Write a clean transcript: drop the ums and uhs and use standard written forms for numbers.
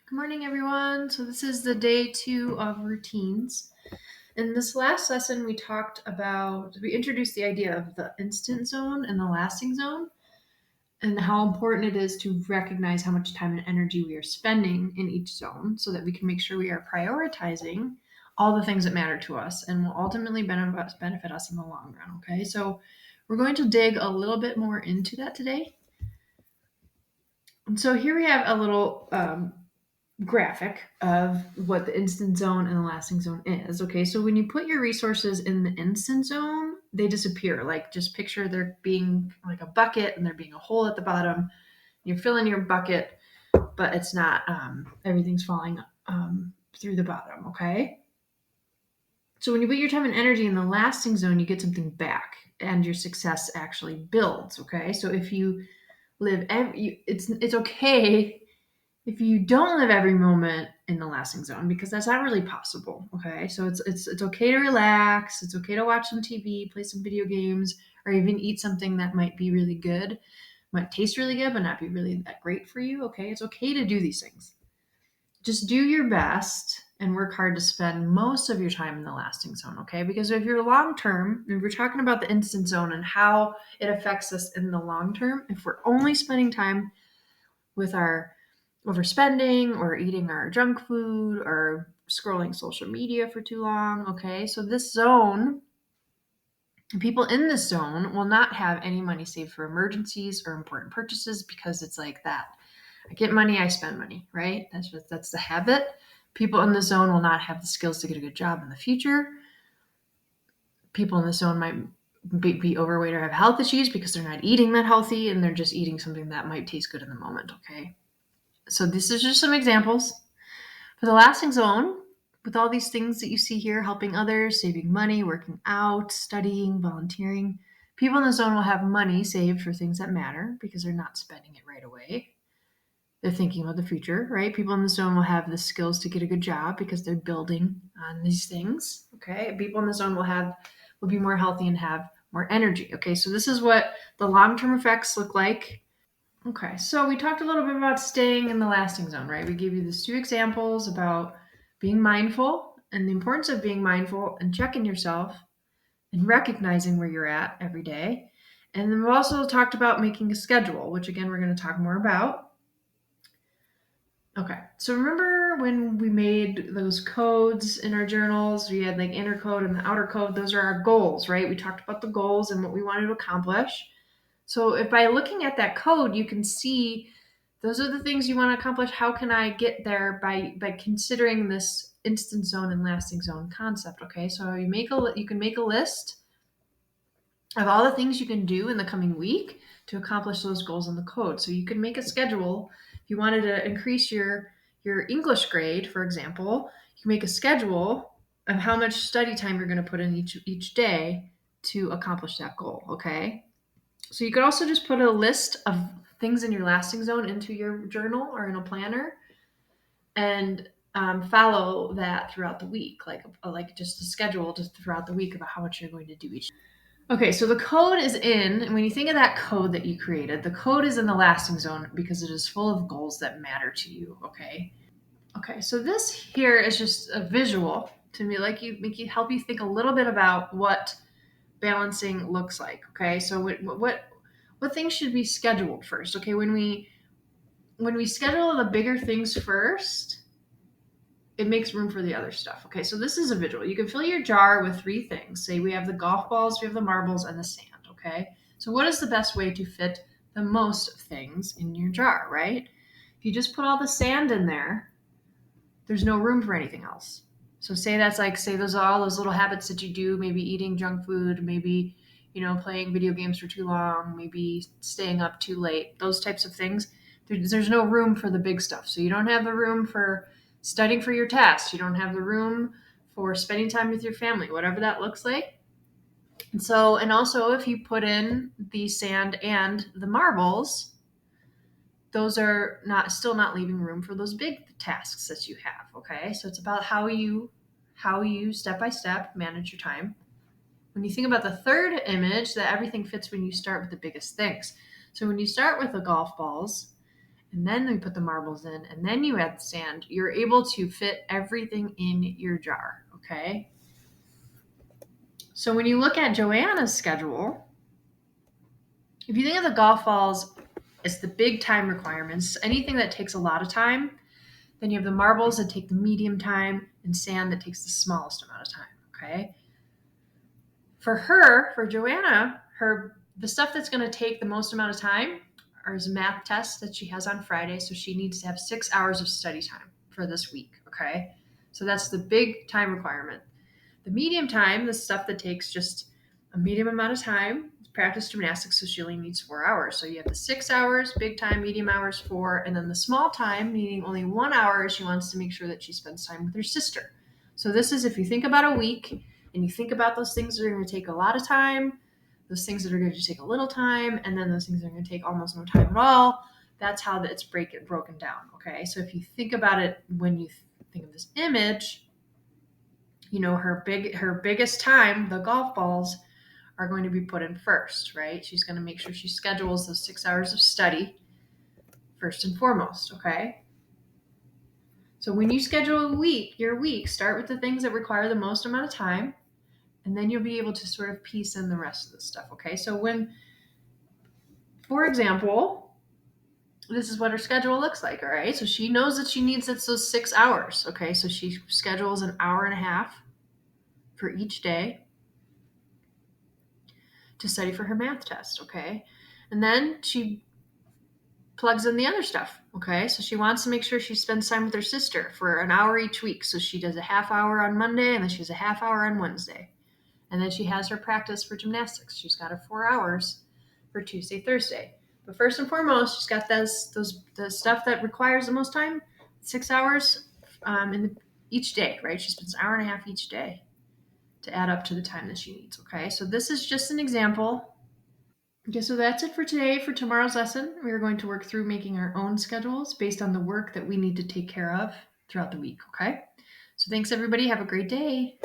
Good morning, everyone. So this is the day 2 of routines. In this last lesson, we introduced the idea of the instant zone and the lasting zone, and how important it is to recognize how much time and energy we are spending in each zone so that we can make sure we are prioritizing all the things that matter to us and will ultimately benefit us in the long run. Okay, so we're going to dig a little bit more into that today. And so here we have a little graphic of what the instant zone and the lasting zone is. Okay, so when you put your resources in the instant zone, they disappear. Like just picture there being like a bucket and there being a hole at the bottom. You're filling your bucket, but it's not, everything's falling through the bottom. Okay. So when you put your time and energy in the lasting zone, you get something back and your success actually builds. Okay. So if you it's okay if you don't live every moment in the lasting zone, because that's not really possible. Okay, so it's okay to relax. It's okay to watch some TV, play some video games, or even eat something that might be really good, might taste really good, but not be really that great for you. Okay, it's okay to do these things. Just do your best and work hard to spend most of your time in the lasting zone. Okay, because if you're long term, if we're talking about the instant zone and how it affects us in the long term, if we're only spending time with our overspending or eating our junk food or scrolling social media for too long. Okay, so this zone, people in this zone will not have any money saved for emergencies or important purchases because it's like that. I get money, I spend money, right? That's the habit. People in the zone will not have the skills to get a good job in the future. People in the zone might be overweight or have health issues because they're not eating that healthy and they're just eating something that might taste good in the moment. Okay, so this is just some examples. For the lasting zone, with all these things that you see here, helping others, saving money, working out, studying, volunteering, people in the zone will have money saved for things that matter because they're not spending it right away. They're thinking about the future, right? People in the zone will have the skills to get a good job because they're building on these things. Okay. People in the zone will be more healthy and have more energy. Okay. So this is what the long-term effects look like. Okay, so we talked a little bit about staying in the lasting zone, right? We gave you these two examples about being mindful and the importance of being mindful and checking yourself and recognizing where you're at every day. And then we also talked about making a schedule, which again, we're going to talk more about. Okay, so remember when we made those codes in our journals? We had like inner code and the outer code. Those are our goals, right? We talked about the goals and what we wanted to accomplish. So if by looking at that code, you can see those are the things you want to accomplish. How can I get there by considering this instant zone and lasting zone concept? Okay, so you can make a list of all the things you can do in the coming week to accomplish those goals in the code. So you can make a schedule. If you wanted to increase your English grade, for example, you can make a schedule of how much study time you're going to put in each day to accomplish that goal. Okay. So you could also just put a list of things in your lasting zone into your journal or in a planner and follow that throughout the week, like just a schedule just throughout the week about how much you're going to do each. Okay, so the code is in, and when you think of that code that you created, the code is in the lasting zone because it is full of goals that matter to you. Okay. Okay, so this here is just a visual to me, like help you think a little bit about what balancing looks like. Okay, so what things should be scheduled first? Okay, when we schedule the bigger things first, it makes room for the other stuff. Okay, so this is a visual. You can fill your jar with three things. Say we have the golf balls, we have the marbles, and the sand. Okay, so what is the best way to fit the most of things in your jar, right? If you just put all the sand in there, there's no room for anything else. So say those are all those little habits that you do, maybe eating junk food, maybe playing video games for too long, maybe staying up too late, those types of things. There's no room for the big stuff. So you don't have the room for studying for your test. You don't have the room for spending time with your family, whatever that looks like. And also if you put in the sand and the marbles, those are not leaving room for those big tasks that you have. Okay, so it's about how you step by step manage your time. When you think about the third image, that everything fits when you start with the biggest things. So when you start with the golf balls and then we put the marbles in, and then you add the sand, you're able to fit everything in your jar, okay? So when you look at Joanna's schedule, if you think of the golf balls as the big time requirements, anything that takes a lot of time, then you have the marbles that take the medium time and sand that takes the smallest amount of time, okay? For Joanna, the stuff that's going to take the most amount of time is a math test that she has on Friday. So she needs to have 6 hours of study time for this week. Okay. So that's the big time requirement. The medium time, the stuff that takes just a medium amount of time, is practice gymnastics. So she only needs 4 hours. So you have the 6 hours, big time, medium hours, 4, and then the small time, meaning only 1 hour, she wants to make sure that she spends time with her sister. So this is if you think about a week and you think about those things that are going to take a lot of time, those things that are going to take a little time, and then those things that are going to take almost no time at all. That's how it's broken down. Okay. So if you think about it, when you think of this image, her biggest time, the golf balls, are going to be put in first, right? She's going to make sure she schedules those 6 hours of study first and foremost. Okay. So when you schedule your week, start with the things that require the most amount of time, and then you'll be able to sort of piece in the rest of the stuff. Okay. So for example, this is what her schedule looks like. All right. So she knows that she needs those 6 hours. Okay. So she schedules an hour and a half for each day to study for her math test. Okay. And then she plugs in the other stuff. Okay. So she wants to make sure she spends time with her sister for an hour each week. So she does a half hour on Monday, and then she has a half hour on Wednesday. And then she has her practice for gymnastics. She's got her 4 hours for Tuesday, Thursday. But first and foremost, she's got the stuff that requires the most time, 6 hours each day, right? She spends an hour and a half each day to add up to the time that she needs. Okay. So this is just an example. Okay, so that's it for today. For tomorrow's lesson, we are going to work through making our own schedules based on the work that we need to take care of throughout the week. Okay. So thanks, everybody. Have a great day.